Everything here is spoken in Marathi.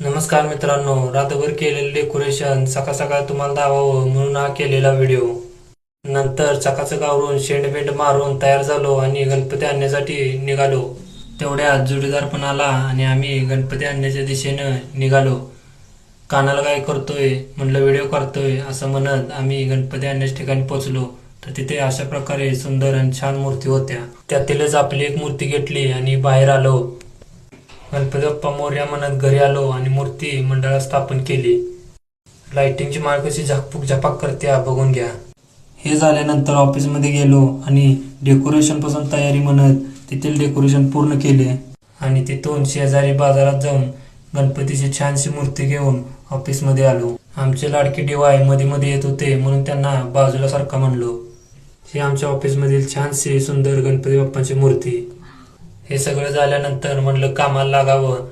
नमस्कार मित्रांनो, रात्रभर केलेले डेकोरेशन सकाळ सकाळ तुम्हाला दाखवावं म्हणून हा केलेला व्हिडिओ. नंतर चकाचक आवरून शेंडबेंड मारून तयार झालो आणि गणपती आणण्यासाठी निघालो. तेवढ्यात जोडीदार पण आला आणि आम्ही गणपती आणण्याच्या दिशेनं निघालो. कानाला काय करतोय म्हणलं, व्हिडिओ करतोय असं म्हणत आम्ही गणपती आणण्याच्या ठिकाणी पोहोचलो. तर तिथे अशा प्रकारे सुंदर आणि छान मूर्ती होत्या. त्यातीलच आपली एक मूर्ती घेतली आणि बाहेर आलो. गणपती बाप्पा मोरया म्हणत घरी आलो आणि मूर्ती मंडळात स्थापन केली. लाइटिंगची माळ कशी झाकपूक झपाक करते बघून घ्या. हे झाल्यानंतर ऑफिसमध्ये गेलो आणि डेकोरेशन पासून तयारी म्हणत तेथील डेकोरेशन पूर्ण केले आणि तिथून शेजारी बाजारात जाऊन गणपतीची छानशी मूर्ती घेऊन ऑफिसमध्ये आलो. आमचे लाडके DY मध्ये मध्ये येत होते म्हणून त्यांना बाजूला सारखा म्हणलो. ही आमच्या ऑफिसमधील छानशी सुंदर गणपती बाप्पांची मूर्ती. हे सगळं झाल्यानंतर म्हणलं कामाला लागावं